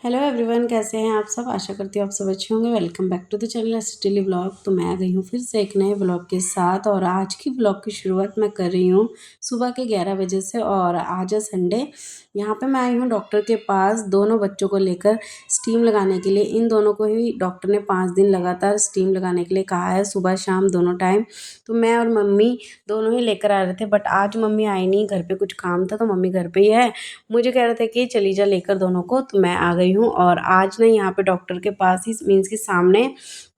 Hello everyone, कैसे हैं आप सब। आशा करती हूँ आप सब अच्छे होंगे। Welcome back to the channel daily blog. तो मैं आ गई हूँ फिर से एक नए ब्लॉग के साथ और आज की ब्लॉग की शुरुआत मैं कर रही हूँ सुबह के 11 बजे से। और आज है संडे। यहाँ पे मैं आई हूँ डॉक्टर के पास दोनों बच्चों को लेकर स्टीम लगाने के लिए। इन दोनों को ही डॉक्टर ने 5 दिन लगातार स्टीम लगाने के लिए कहा है, सुबह शाम दोनों टाइम। तो मैं और मम्मी दोनों ही लेकर आ रहे थे, बट आज मम्मी आई नहीं, घर पे कुछ काम था तो मम्मी घर पे ही है। मुझे कह रहे थे कि चली जा लेकर दोनों को, तो मैं आ गई हूँ। और आज ना यहाँ पे डॉक्टर के पास ही मीन्स के सामने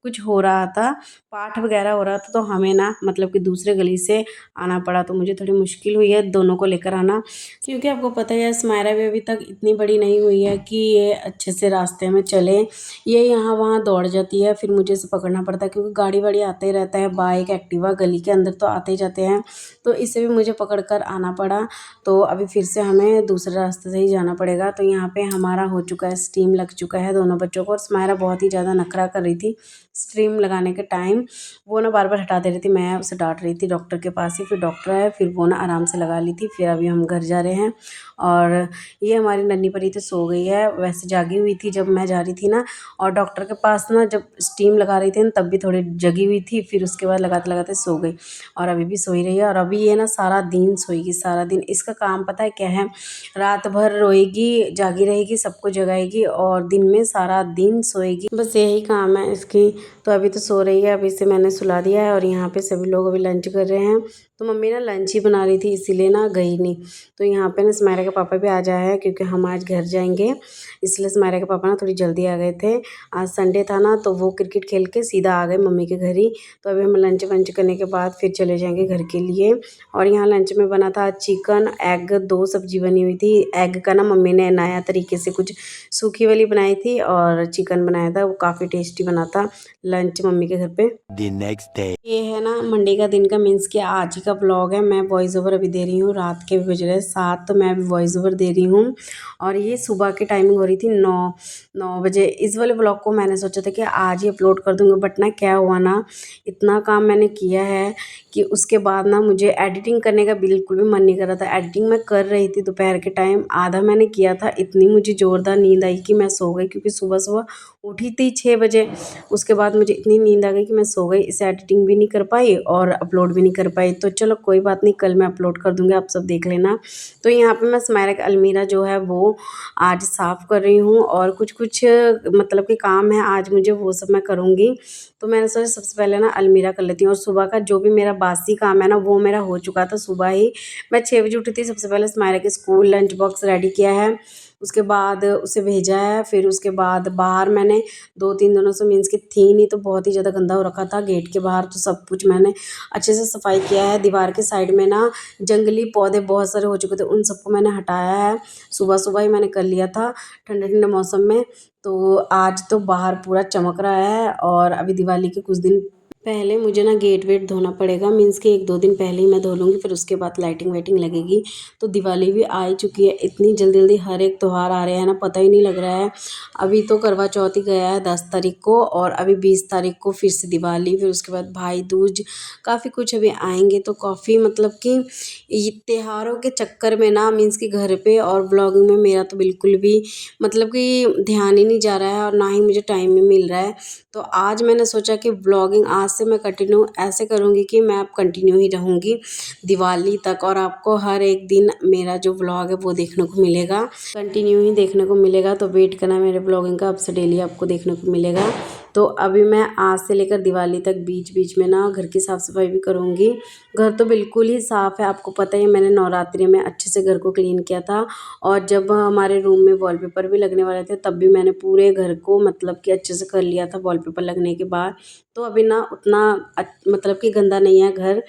कुछ हो रहा था, पाठ वगैरह हो रहा था, तो हमें ना मतलब कि दूसरे गली से आना पड़ा। तो मुझे थोड़ी मुश्किल हुई है दोनों को लेकर आना, क्योंकि आपको पता है स्मायरा भी अभी तक इतनी बड़ी नहीं हुई है कि ये अच्छे से रास्ते में चले। ये यहाँ वहाँ दौड़ जाती है, फिर मुझे इसे पकड़ना पड़ता है क्योंकि गाड़ी वाड़ी आते ही रहता है, बाइक एक्टिवा गली के अंदर तो आते ही जाते हैं। तो इसे भी मुझे पकड़ कर आना पड़ा। तो अभी फिर से हमें दूसरे रास्ते से ही जाना पड़ेगा। तो यहाँ पे हमारा हो चुका है, स्टीम लग चुका है दोनों बच्चों को। और स्मायरा बहुत ही ज़्यादा नखरा कर रही थी स्टीम लगाने के टाइम। वो ना बार बार हटा दे रही थी, मैं उसे डांट रही थी डॉक्टर के पास ही। फिर डॉक्टर आया, फिर वो ना आराम से लगा ली थी। फिर अभी हम घर जा रहे हैं। और ये हमारी नन्ही परी तो सो गई है, वैसे जागी हुई थी जब मैं जा रही थी ना। और डॉक्टर के पास ना जब स्टीम लगा रही थी ना, तब भी थोड़ी जगी हुई थी, फिर उसके बाद लगाते लगाते सो गई। और अभी भी सोई रही है। और अभी ये ना सारा दिन सोएगी, सारा दिन इसका काम पता है क्या है, रात भर रोएगी, जागी रहेगी, सबको जगाएगी और दिन में सारा दिन सोएगी, बस यही काम है इसकी। तो अभी तो सो रही है, अभी इसे मैंने सुला दिया है। और यहाँ पे सभी लोग अभी लंच कर रहे हैं। तो मम्मी ना लंच ही बना रही थी, इसीलिए ना गई नहीं। तो यहाँ पे ना स्मायरा के पापा भी आ जाए हैं, क्योंकि हम आज घर जाएंगे, इसलिए स्मायरा के पापा ना थोड़ी जल्दी आ गए थे। आज संडे था ना, तो वो क्रिकेट खेल के सीधा आ गए मम्मी के घर ही। तो अभी हम लंच वंच करने के बाद फिर चले जाएंगे घर के लिए। और यहाँ लंच में बना था चिकन, एग, 2 सब्जी बनी हुई थी। एग का ना मम्मी ने नया तरीके से कुछ सूखी वाली बनाई थी, और चिकन बनाया था, वो काफ़ी टेस्टी बना था लंच मम्मी के घर पे। The next day. ये है ना मंडे का दिन का मीन्स कि आज ही का ब्लॉग है। मैं वॉइस ओवर अभी दे रही हूँ, रात के भी बज रहे हैं 7, तो मैं अभी वॉइस ओवर दे रही हूँ। और ये सुबह की टाइमिंग हो रही थी 9 बजे। इस वाले ब्लॉग को मैंने सोचा था कि आज ही अपलोड कर दूँगी, बट ना क्या हुआ ना, इतना काम मैंने किया है कि उसके बाद ना मुझे एडिटिंग करने का बिल्कुल भी मन नहीं कर रहा था। एडिटिंग मैं कर रही थी दोपहर के टाइम, आधा मैंने किया था, इतनी मुझे ज़ोरदार नींद आई कि मैं सो गई, क्योंकि सुबह सुबह उठी थी 6 बजे। उसके बाद मुझे इतनी नींद आ गई कि मैं सो गई, इसे एडिटिंग भी नहीं कर पाई और अपलोड भी नहीं कर पाई। तो चलो कोई बात नहीं, कल मैं अपलोड कर दूँगी, आप सब देख लेना। तो यहाँ पे मैं स्मायरा का अलमीरा जो है वो आज साफ़ कर रही हूँ, और कुछ कुछ मतलब कि काम है आज मुझे, वो सब मैं करूँगी। तो मैंने सोचा सबसे पहले ना अलमीरा कर लेती हूँ। और सुबह का जो भी मेरा बासी काम है ना, वो मेरा हो चुका था सुबह ही। मैं 6 बजे उठी थी, सबसे पहले स्मायरा के स्कूल लंच बॉक्स रेडी किया है, उसके बाद उसे भेजा है। फिर उसके बाद बाहर मैंने 2-3 दिनों से मीन्स की थी नहीं, तो बहुत ही ज़्यादा गंदा हो रखा था गेट के बाहर, तो सब कुछ मैंने अच्छे से सफाई किया है। दीवार के साइड में ना जंगली पौधे बहुत सारे हो चुके थे, उन सबको मैंने हटाया है। सुबह सुबह ही मैंने कर लिया था ठंडे ठंडे मौसम में। तो आज तो बाहर पूरा चमक रहा है। और अभी दिवाली के कुछ दिन पहले मुझे ना गेट वेट धोना पड़ेगा, मीन्स कि 1-2 दिन पहले ही मैं धो लूँगी, फिर उसके बाद लाइटिंग वाइटिंग लगेगी। तो दिवाली भी आ ही चुकी है, इतनी जल्दी जल्दी हर एक त्यौहार आ रहे हैं ना, पता ही नहीं लग रहा है। अभी तो करवा चौथ ही गया है 10 तारीख को, और अभी 20 तारीख को फिर से दिवाली, फिर उसके बाद भाई दूज, काफ़ी कुछ अभी आएंगे। तो काफ़ी मतलब कि ये त्योहारों के चक्कर में ना मीन्स कि घर पे और ब्लॉगिंग में मेरा तो बिल्कुल भी मतलब कि ध्यान ही नहीं जा रहा है, और ना ही मुझे टाइम भी मिल रहा है। तो आज मैंने सोचा कि ब्लॉगिंग आज से मैं कंटिन्यू ऐसे करूँगी कि मैं अब कंटिन्यू ही रहूँगी दिवाली तक, और आपको हर एक दिन मेरा जो ब्लॉग है वो देखने को मिलेगा, कंटिन्यू ही देखने को मिलेगा। तो वेट करना मेरे ब्लॉगिंग का, अब से डेली आपको देखने को मिलेगा। तो अभी मैं आज से लेकर दिवाली तक बीच बीच में ना घर की साफ़ सफाई भी करूँगी। घर तो बिल्कुल ही साफ़ है, आपको पता ही, मैंने नवरात्रि में अच्छे से घर को क्लीन किया था। और जब हमारे रूम में वॉलपेपर भी लगने वाले थे, तब भी मैंने पूरे घर को मतलब कि अच्छे से कर लिया था वॉलपेपर लगने के बाद। तो अभी ना उतना मतलब कि गंदा नहीं है घर,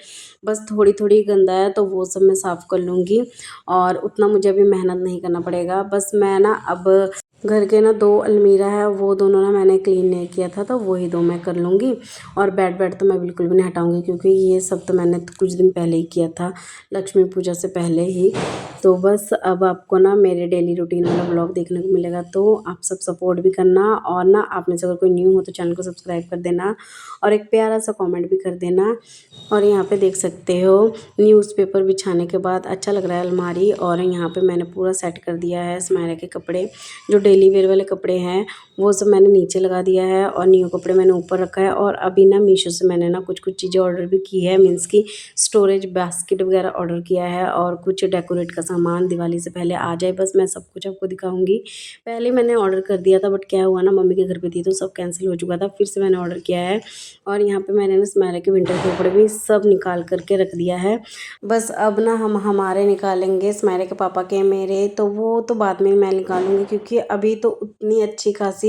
बस थोड़ी थोड़ी गंदा है, तो वो सब मैं साफ़ कर लूँगी। और उतना मुझे अभी मेहनत नहीं करना पड़ेगा। बस मैं ना अब घर के ना 2 अलमीरा है, वो दोनों ना मैंने क्लीन नहीं किया था, तो वही 2 मैं कर लूँगी। और बेड तो मैं बिल्कुल भी नहीं हटाऊँगी, क्योंकि ये सब तो मैंने कुछ दिन पहले ही किया था, लक्ष्मी पूजा से पहले ही। तो बस अब आपको ना मेरे डेली रूटीन वाला ब्लॉग देखने को मिलेगा, तो आप सब सपोर्ट भी करना। और ना आप में से अगर कोई न्यू हो तो चैनल को सब्सक्राइब कर देना, और एक प्यारा सा कमेंट भी कर देना। और यहाँ पे देख सकते हो न्यूज़पेपर बिछाने के बाद अच्छा लग रहा है अलमारी। और यहाँ पे मैंने पूरा सेट कर दिया है स्मायरा के कपड़े, जो डेली डेली वेयर वाले कपड़े हैं वो सब मैंने नीचे लगा दिया है और न्यू कपड़े मैंने ऊपर रखा है। और अभी ना मीशो से मैंने ना कुछ कुछ चीज़ें ऑर्डर भी की है, मीन्स की स्टोरेज बास्केट वगैरह ऑर्डर किया है और कुछ डेकोरेट का सामान दिवाली से पहले आ जाए, बस मैं सब कुछ आपको दिखाऊंगी। पहले मैंने ऑर्डर कर दिया था बट क्या हुआ ना, मम्मी के घर पे थी तो सब कैंसिल हो चुका था, फिर से मैंने ऑर्डर किया है। और यहाँ पे मैंने ना स्मायरा के विंटर के कपड़े भी सब निकाल करके रख दिया है। बस अब ना हम हमारे निकालेंगे, स्मायरा के पापा के मेरे तो वो तो बाद में मैं निकालूंगी, क्योंकि अभी तो उतनी अच्छी खासी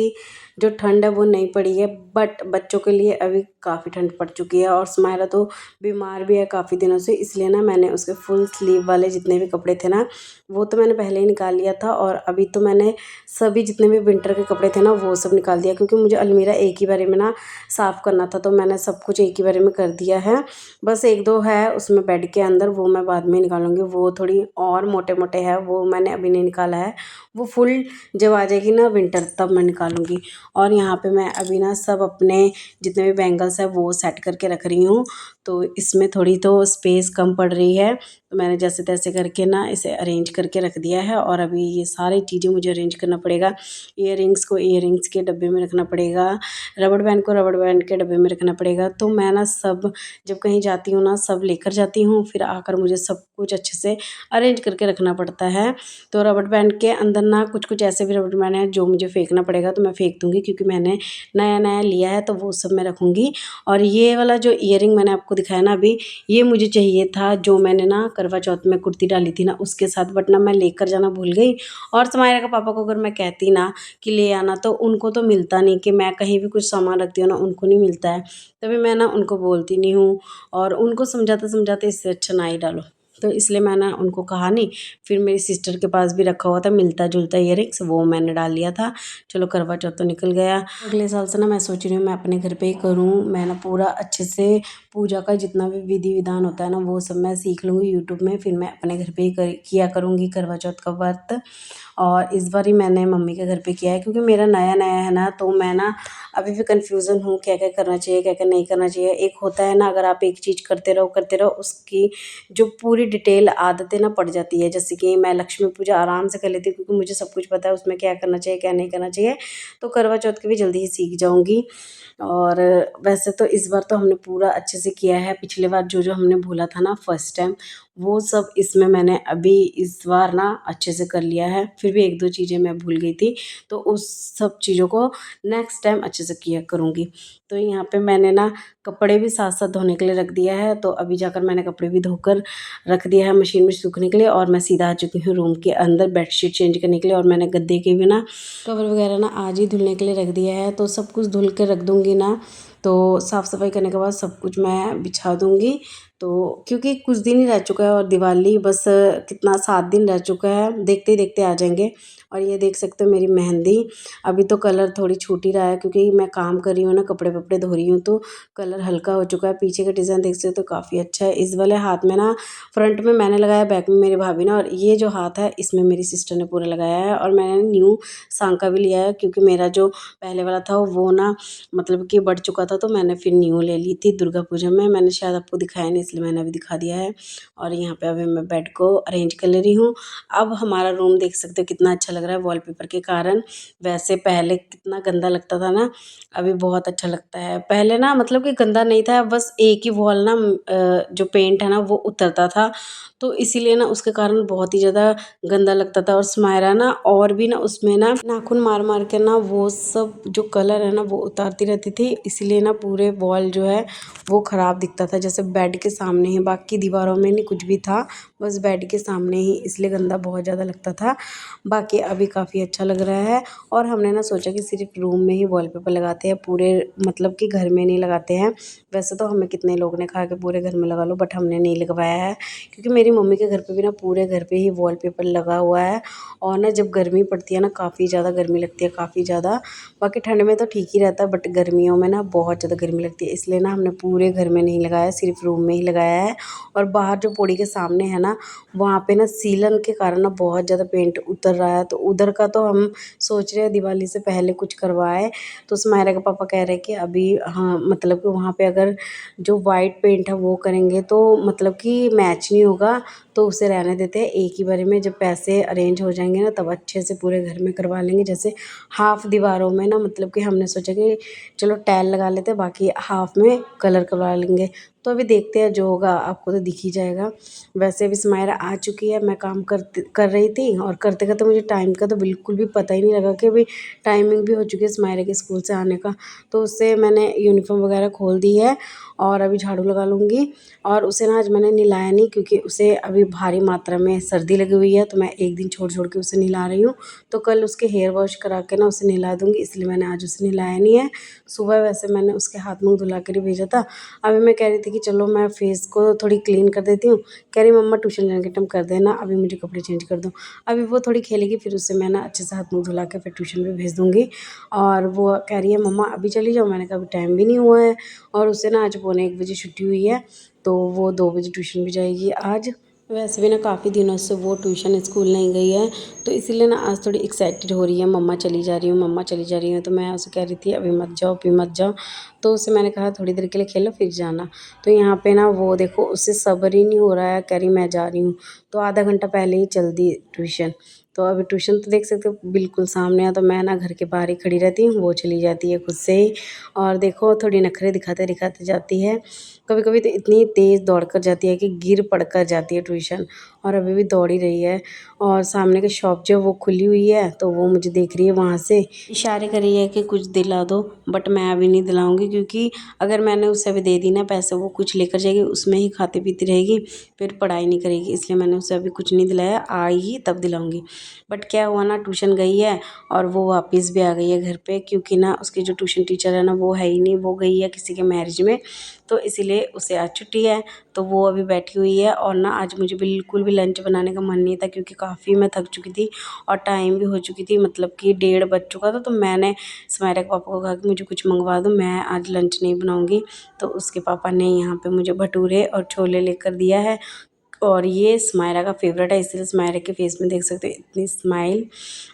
जो ठंड है वो नहीं पड़ी है। बट बच्चों के लिए अभी काफ़ी ठंड पड़ चुकी है और स्मायरा तो बीमार भी है काफ़ी दिनों से, इसलिए ना मैंने उसके फुल स्लीव वाले जितने भी कपड़े थे ना वो तो मैंने पहले ही निकाल लिया था। और अभी तो मैंने सभी जितने भी विंटर के कपड़े थे ना वो सब निकाल दिया, क्योंकि मुझे अलमीरा एक ही बारे में ना साफ़ करना था, तो मैंने सब कुछ एक ही बारे में कर दिया है। बस एक दो है उसमें बेड के अंदर, वो मैं बाद में निकालूंगी, वो थोड़ी और मोटे मोटे है वो मैंने अभी नहीं निकाला है, वो फुल जब आ जाएगी ना विंटर तब मैं निकालूंगी। और यहाँ पे मैं अभी ना सब अपने जितने भी बैंगल्स है वो सेट करके रख रही हूँ, तो इसमें थोड़ी तो स्पेस कम पड़ रही है, तो मैंने जैसे तैसे करके ना इसे अरेंज करके रख दिया है। और अभी ये सारी चीज़ें मुझे अरेंज करना पड़ेगा, ईयरिंग्स को ईयरिंग्स के डब्बे में रखना पड़ेगा, रबड़ बैंड को रबड़ बैंड के डब्बे में रखना पड़ेगा। तो मैं ना सब जब कहीं जाती हूँ ना सब लेकर जाती हूँ, फिर आकर मुझे सब कुछ अच्छे से अरेंज करके रखना पड़ता है। तो रबड़ बैंड के अंदर ना कुछ कुछ ऐसे भी रबड़ बैंड हैं जो मुझे फेंकना पड़ेगा, तो मैं फेंक दूँगी, क्योंकि मैंने नया नया लिया है तो वो सब मैं रखूँगी। और ये वाला जो ईयरिंग मैंने आपको दिखाया ना अभी, ये मुझे चाहिए था जो मैंने ना करवा चौथ में कुर्ती डाली थी ना उसके साथ, बट ना मैं लेकर जाना भूल गई। और समायरा का पापा को अगर मैं कहती ना कि ले आना तो उनको तो मिलता नहीं, कि मैं कहीं भी कुछ सामान रखती हूँ ना उनको नहीं मिलता है, तभी मैं ना उनको बोलती नहीं हूँ। और उनको समझाते समझाते इससे अच्छा ना ही डालो, तो इसलिए मैंने उनको कहा नहीं। फिर मेरी सिस्टर के पास भी रखा हुआ था मिलता जुलता ईयरिंग्स, वो मैंने डाल लिया था। चलो करवा चौथ तो निकल गया। अगले साल से ना मैं सोच रही हूँ मैं अपने घर पे ही करूँ, मैं ना पूरा अच्छे से पूजा का जितना भी विधि विधान होता है ना वो सब मैं सीख लूँगी यूट्यूब में, फिर मैं अपने घर पे ही किया करूँगी करवा चौथ का व्रत। और इस बार ही मैंने मम्मी के घर पे किया है, क्योंकि मेरा नया नया है ना, तो मैं ना अभी भी कन्फ्यूज़न हूँ क्या क्या करना चाहिए क्या क्या नहीं करना चाहिए। एक होता है ना, अगर आप एक चीज़ करते रहो उसकी जो पूरी डिटेल आदतें ना पड़ जाती है। जैसे कि मैं लक्ष्मी पूजा आराम से कर लेती हूँ, क्योंकि मुझे सब कुछ पता है उसमें क्या करना चाहिए क्या नहीं करना चाहिए, तो करवा चौथ की भी जल्दी ही सीख जाऊँगी। और वैसे तो इस बार तो हमने पूरा अच्छे से किया है, पिछले बार जो जो हमने भूला था ना फर्स्ट टाइम वो सब इसमें मैंने अभी इस बार ना अच्छे से कर लिया है। फिर भी एक दो चीज़ें मैं भूल गई थी, तो उस सब चीज़ों को नेक्स्ट टाइम अच्छे से किया करूँगी। तो यहाँ पे मैंने ना कपड़े भी साथ साथ धोने के लिए रख दिया है, तो अभी जाकर मैंने कपड़े भी धोकर रख दिया है मशीन में सूखने के लिए। और मैं सीधा आ चुकी हूँ रूम के अंदर बेडशीट चेंज करने के लिए, और मैंने गद्दे के भी ना कवर वगैरह ना आज ही धुलने के लिए रख दिया है, तो सब कुछ धुल के रख दूँगी ना, तो साफ़ सफाई करने के बाद सब कुछ मैं बिछा दूँगी। तो क्योंकि कुछ दिन ही रह चुका है और दिवाली बस कितना 7 दिन रह चुका है, देखते ही देखते आ जाएंगे। और ये देख सकते हो मेरी मेहंदी, अभी तो कलर थोड़ी छूट ही रहा है, क्योंकि मैं काम कर रही हूँ ना कपड़े वपड़े धो रही हूँ, तो कलर हल्का हो चुका है। पीछे का डिज़ाइन देख सकते हो तो काफ़ी अच्छा है। इस वाले हाथ में ना फ्रंट में मैंने लगाया, बैक में मेरी भाभी ने, और ये जो हाथ है इसमें मेरी सिस्टर ने पूरा लगाया है। और मैंने न्यू सांका भी लिया है, क्योंकि मेरा जो पहले वाला था वो ना मतलब कि बढ़ चुका था, तो मैंने फिर न्यू ले ली थी दुर्गा पूजा में। मैंने शायद आपको दिखाया नहीं इसलिए मैंने अभी दिखा दिया है। और यहाँ पे अभी मैं बेड को अरेंज कर ले रही हूँ। अब हमारा रूम देख सकते हो कितना अच्छा लग रहा है वॉलपेपर के कारण। वैसे पहले कितना गंदा लगता था ना, अभी बहुत अच्छा लगता है। पहले ना मतलब कि गंदा नहीं था, बस एक ही वॉल ना जो पेंट है ना वो उतरता था, तो इसीलिए ना उसके कारण बहुत ही ज़्यादा गंदा लगता था। और स्मायरा ना और भी ना उसमें ना नाखून मार मार के ना वो सब जो कलर है ना वो उतारती रहती थी, इसीलिए ना पूरे वॉल जो है वो ख़राब दिखता था। जैसे बेड के सामने ही, बाकी दीवारों में नहीं कुछ भी था, बस बेड के सामने ही, इसलिए गंदा बहुत ज़्यादा लगता था। बाकी अभी काफ़ी अच्छा लग रहा है। और हमने ना सोचा कि सिर्फ रूम में ही वॉलपेपर लगाते हैं, पूरे मतलब कि घर में नहीं लगाते हैं। वैसे तो हमें कितने लोग ने कहा कि पूरे घर में लगा लो, बट हमने नहीं लगवाया है, क्योंकि मेरी मम्मी के घर पे भी ना पूरे घर पे ही वॉलपेपर लगा हुआ है। और ना जब गर्मी पड़ती है ना काफ़ी ज़्यादा गर्मी लगती है, काफ़ी ज़्यादा। बाकी ठंड में तो ठीक ही रहता है, बट गर्मियों में ना बहुत ज़्यादा गर्मी लगती है, इसलिए ना हमने पूरे घर में नहीं लगाया, सिर्फ रूम में ही लगाया है। और बाहर जो पौड़ी के सामने है ना ना, वहाँ पे ना सीलन के कारण ना बहुत ज़्यादा पेंट उतर रहा है। तो उधर का तो हम सोच रहे हैं दिवाली से पहले कुछ करवाएं। तो सुमायरा के पापा कह रहे हैं कि अभी हाँ, मतलब कि वहाँ पे अगर जो वाइट पेंट है वो करेंगे तो मतलब कि मैच नहीं होगा, तो उसे रहने देते हैं। एक ही बारी में जब पैसे अरेंज हो जाएंगे ना, तब अच्छे से पूरे घर में करवा लेंगे। जैसे हाफ दीवारों में ना, मतलब कि हमने सोचा कि चलो टाइल लगा लेते हैं, बाकी हाफ में कलर करवा लेंगे। तो अभी देखते हैं, जो होगा आपको तो दिख ही जाएगा। वैसे अभी सुमायरा आ चुकी है, मैं काम कर रही थी, और करते करते मुझे टाइम का तो बिल्कुल भी पता ही नहीं लगा कि अभी टाइमिंग भी हो चुकी है सुमायरा के स्कूल से आने का। तो उससे मैंने यूनिफॉर्म वगैरह खोल दी है, और अभी झाड़ू लगा लूँगी। और उसे ना आज मैंने नहलाया नहीं, क्योंकि उसे अभी भारी मात्रा में सर्दी लगी हुई है, तो मैं एक दिन छोड़ छोड़ के उसे नहला रही हूँ। तो कल उसके हेयर वॉश करा के ना उसे नहला दूँगी, इसलिए मैंने आज उसे नहलाया नहीं है। सुबह वैसे मैंने उसके हाथ मुँह धुला कर ही भेजा था। अभी मैं कह रही थी कि चलो मैं फेस को थोड़ी क्लीन कर देती हूँ। कह रही मम्मा ट्यूशन जाने के टाइम कर देना, अभी मुझे कपड़े चेंज कर दो। अभी वो थोड़ी खेलेगी, फिर उससे मैं ना अच्छे से हाथ मुँह धुला के फिर ट्यूशन भी भेज दूँगी। और वो कह रही है मम्मा अभी चली जाओ, मैंने कहा अभी टाइम भी नहीं हुआ है। और उससे ना आज पौने 1 बजे छुट्टी हुई है, तो वो 2 बजे ट्यूशन भी जाएगी आज। वैसे भी ना काफ़ी दिनों से वो ट्यूशन स्कूल नहीं गई है, तो इसीलिए ना आज थोड़ी एक्साइटेड हो रही है, मम्मा चली जा रही हूँ, मम्मा चली जा रही हूँ। तो मैं उसे कह रही थी अभी मत जाओ, अभी मत जाओ। तो उससे मैंने कहा थोड़ी देर के लिए खेलो फिर जाना। तो यहाँ पे ना वो देखो, उससे सब्र ही नहीं हो रहा है, कह रही मैं जा रही हूँ। तो आधा घंटा पहले ही चल दी ट्यूशन। तो अभी ट्यूशन तो देख सकते हो बिल्कुल सामने है, तो मैं ना घर के बाहर ही खड़ी रहती हूँ, वो चली जाती है खुद से ही। और देखो थोड़ी नखरे दिखाते दिखाते जाती है। कभी कभी तो इतनी तेज़ दौड़ कर जाती है कि गिर पड़ कर जाती है ट्यूशन, और अभी भी दौड़ ही रही है। और सामने की शॉप जो वो खुली हुई है, तो वो मुझे देख रही है, वहाँ से इशारे कर रही है कि कुछ दिला दो। बट मैं अभी नहीं दिलाऊंगी, क्योंकि अगर मैंने उसे अभी दे दी ना पैसे, वो कुछ लेकर जाएगी, उसमें ही खाती पीती रहेगी, फिर पढ़ाई नहीं करेगी। इसलिए मैंने उसे अभी कुछ नहीं दिलाया, आएगी तब दिलाऊंगी। बट क्या हुआ ना, ट्यूशन गई है और वो वापस भी आ गई है घर पे, क्योंकि ना उसकी जो ट्यूशन टीचर है ना, वो है ही नहीं, वो गई है किसी के मैरिज में। तो इसीलिए उसे आज छुट्टी है, तो वो अभी बैठी हुई है। और ना आज मुझे बिल्कुल भी लंच बनाने का मन नहीं था, क्योंकि काफ़ी मैं थक चुकी थी और टाइम भी हो चुकी थी, मतलब कि 1:30 बज चुका था। तो मैंने सुमायरा के पापा को कहा कि मुझे कुछ मंगवा दो, मैं आज लंच नहीं बनाऊंगी। तो उसके पापा ने यहाँ पे मुझे भटूरे और छोले लेकर दिया है, और ये सुमायरा का फेवरेट है, इसलिए सुमायरा के फेस में देख सकते हो इतनी स्माइल।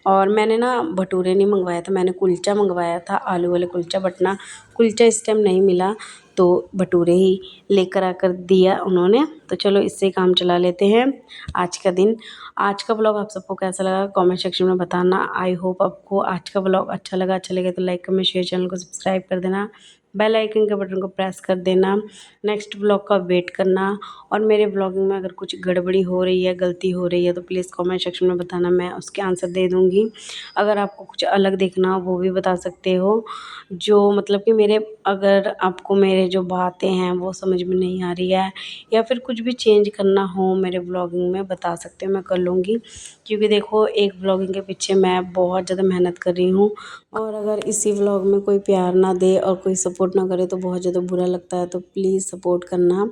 और मैंने ना भटूरे नहीं मंगवाया था, मैंने कुलचा मंगवाया था, आलू वाले कुलचा। बट ना कुलचा इस टाइम नहीं मिला, तो भटूरे ही लेकर आकर दिया उन्होंने। तो चलो इससे ही काम चला लेते हैं आज का दिन। आज का ब्लॉग आप सबको कैसा लगा कमेंट सेक्शन में बताना। आई होप आपको आज का ब्लॉग अच्छा लगे तो लाइक कमेंट शेयर, चैनल को सब्सक्राइब कर देना, बेल आइकन के बटन को प्रेस कर देना, नेक्स्ट ब्लॉग का वेट करना। और मेरे ब्लॉगिंग में अगर कुछ गड़बड़ी हो रही है, गलती हो रही है, तो प्लीज़ कमेंट सेक्शन में बताना, मैं उसके आंसर दे दूँगी। अगर आपको कुछ अलग देखना हो वो भी बता सकते हो। जो मतलब कि मेरे, अगर आपको मेरे जो बातें हैं वो समझ में नहीं आ रही है, या फिर कुछ भी चेंज करना हो मेरे ब्लॉगिंग में, बता सकते हो, मैं कर लूँगी। क्योंकि देखो एक ब्लॉगिंग के पीछे मैं बहुत ज़्यादा मेहनत कर रही हूँ, और अगर इसी व्लॉग में कोई प्यार ना दे और कोई सपोर्ट ना करे तो बहुत ज़्यादा बुरा लगता है। तो प्लीज़ सपोर्ट करना।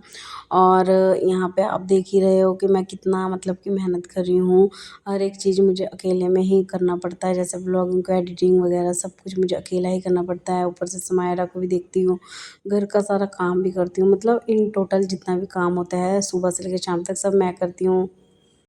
और यहाँ पे आप देख ही रहे हो कि मैं कितना मतलब कि मेहनत कर रही हूँ। हर एक चीज़ मुझे अकेले में ही करना पड़ता है, जैसे व्लॉगिंग को एडिटिंग वगैरह सब कुछ मुझे अकेला ही करना पड़ता है। ऊपर से समायरा को भी देखती हूँ, घर का सारा काम भी करती हूँ, मतलब इन टोटल जितना भी काम होता है सुबह से लेकर शाम तक सब मैं करती हूँ।